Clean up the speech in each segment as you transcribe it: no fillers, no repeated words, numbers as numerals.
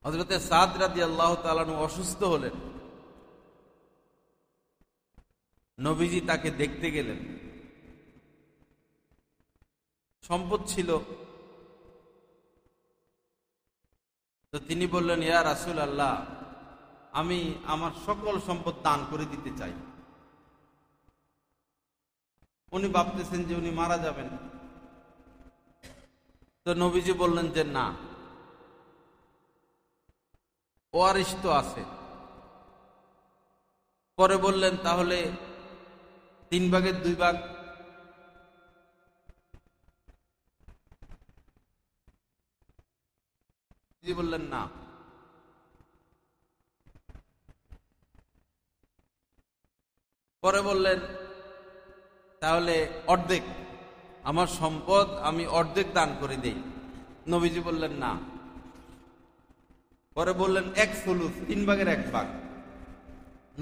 হযরতে সাদ রাদিয়াল্লাহু তাআলা আনহু অসুস্থ হলেন। নবীজি তাকে দেখতে গেলেন। সম্পদ ছিল, তো তিনি বললেন, ইয়া রাসূলুল্লাহ, আমি আমার সকল সম্পদ দান করে দিতে চাই। উনি ভাবতেছেন যে উনি মারা যাবেন। তো নবীজি বললেন যে না, ওয়ারিশ তো আছে। পরে বললেন তাহলে 3 ভাগের 2 ভাগ। বললেন না। পরে বললেন তাহলে অর্ধেক, আমার সম্পদ আমি অর্ধেক দান করে দেই। নবীজি বললেন না। পরে বললেন 1/3, 3 ভাগের 1 ভাগ।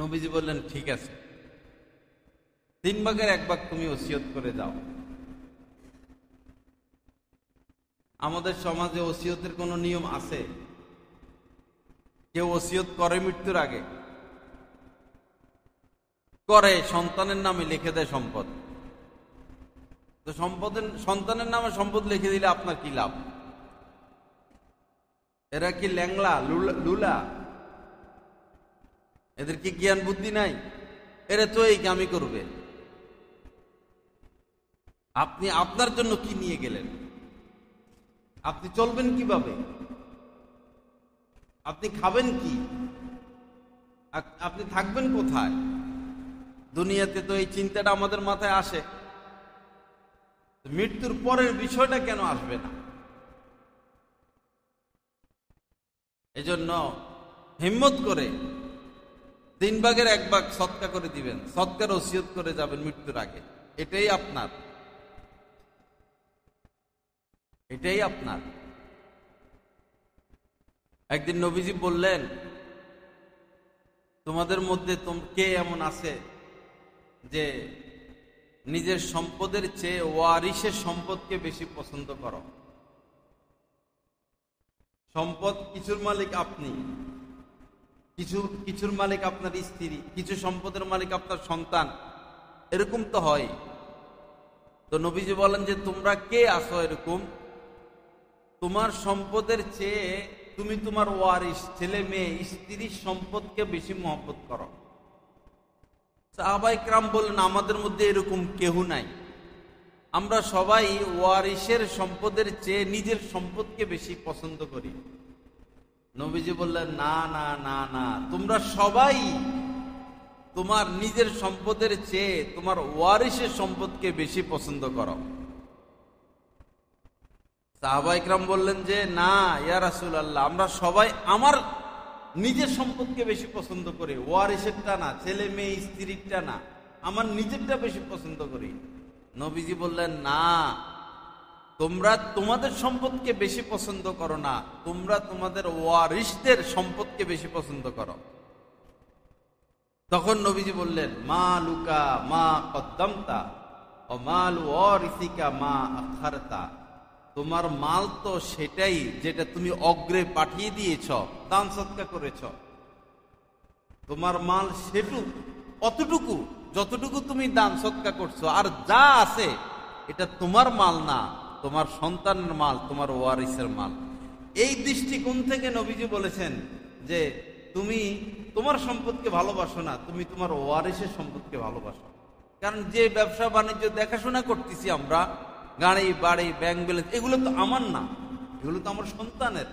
নবীজি বললেন ঠিক আছে, 3 ভাগের 1 ভাগ তুমি ওসিয়ত করে দাও। আমাদের সমাজে ওসিয়তের কোনো নিয়ম আছে? কেউ ওসিয়ত করে মৃত্যুর আগে? করে, সন্তানের নামে লিখে দেয় সম্পদ। তো সন্তানের নামে সম্পদ লিখে দিলে আপনার কি লাভ? এরা কি ল্যাংলা লুলা? এদের কি জ্ঞান বুদ্ধি নাই? এরা তো এই কামই করবে। আপনি আপনার জন্য কি নিয়ে গেলেন? আপনি চলবেন কিভাবে? আপনি খাবেন কি? আপনি থাকবেন কোথায়? দুনিয়াতে তো এই চিন্তাটা আমাদের মাথায় আসে। মৃত্যুর পরের বিষয়টা কেন আসবে না? এজন্য হিম্মত করে 3 ভাগের 1 ভাগ সদকা করে দিবেন, সদকার ওসিয়ত করে যাবেন মৃত্যুর আগে। এটাই আপনার, এটাই আপনার। একদিন নবীজি বললেন, তোমাদের মধ্যে কে এমন আছে যে নিজের সম্পদের চেয়ে ওয়ারিশের সম্পদকে বেশি পছন্দ করো? সম্পদ কিছুর মালিক আপনি, কিছুর মালিক আপনার স্ত্রী, কিছু সম্পদের মালিক আপনার সন্তান, এরকম তো হয়। তো নবীজি বলেন যে তোমরা কে আছো এরকম, তোমার সম্পদের চেয়ে তুমি তোমার ওয়ারিশ ছেলে মেয়ে স্ত্রীর সম্পদকে বেশি মহব্বত করো। সাহাবায়ে কেরাম বললেন আমাদের মধ্যে এরকম কেউ নাই, আমরা সবাই ওয়ারিশের সম্পদের চেয়ে নিজের সম্পদকে বেশি পছন্দ করি। নবীজি বললেন না না না না, তোমরা সবাই তোমার নিজের সম্পদের চেয়ে তোমার ওয়ারিশের সম্পদকে বেশি পছন্দ করো। সাহাবায়ে কেরাম বললেন যে না ইয়া রাসূলুল্লাহ, আমরা সবাই আমার নিজের সম্পদকে বেশি পছন্দ করি, ওয়ারিশেরটা না, ছেলে মেয়ে স্ত্রীরটা না, আমার নিজেরটা বেশি পছন্দ করি। নবীজি বললেন না, তোমরা তোমাদের সম্পদকে বেশি পছন্দ করো না, তোমরা তোমাদের ওয়ারিশদের সম্পদকে বেশি পছন্দ করো। তখন নবীজি বললেন মা লুকা মা কদ্দামতা ও মাল ওয়ারিসিকা মা আখারতা, তোমার মাল তো সেটাই যেটা তুমি অগ্রে পাঠিয়ে দিয়েছ, দান সদকা করেছ। তোমার মাল অতটুকু যতটুকু তুমি দান সদকা করছো, আর যা আছে এটা তোমার মাল না, তোমার সন্তানের মাল, তোমার ওয়ারিসের মাল। এই দৃষ্টিকোণ থেকে নবীজি বলেছেন যে তুমি তোমার সম্পদকে ভালোবাসো না, তুমি তোমার ওয়ারিসের সম্পদকে ভালোবাসো। কারণ যে ব্যবসা বাণিজ্য দেখাশোনা করতেছি আমরা, গাড়ি বাড়ি ব্যাংক ব্যালেন্স, এগুলো তো আমার না, এগুলো তো আমার সন্তানের।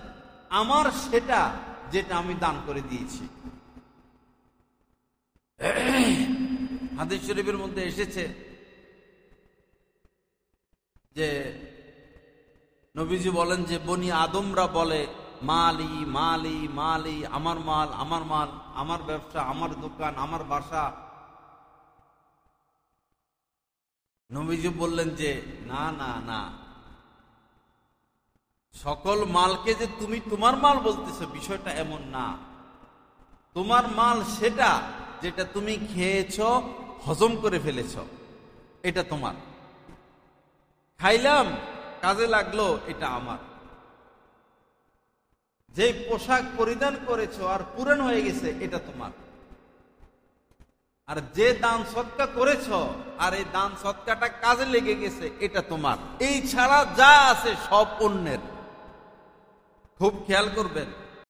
আমার সেটা যেটা আমি দান করে দিয়েছি। হাদিস শরীফের মধ্যে এসেছে যে নবীজি বলেন যে বনি আদমরা বলে মালি মালি মালি, আমার মাল আমার মাল, আমার ব্যবসা আমার দোকান আমার বাসা। নবীজি বললেন যে না না না, সকল মালকে যে তুমি তোমার মাল বলতেছো বিষয়টা এমন না। তোমার মাল সেটা যেটা তুমি খেয়েছ, হজম করে ফেলেছ, এটা তোমার। খাইলাম, কাজে লাগলো, এটা আমার। যে পোশাক পরিধান করেছো আর পুরান হয়ে গেছে এটা তোমার। আর যে দান সৎকা করেছ আর এই দান সৎকাটা কাজে লেগে গেছে এটা তোমার। এই ছাড়া যা আছে সব অন্যের। খুব খেয়াল করবেন।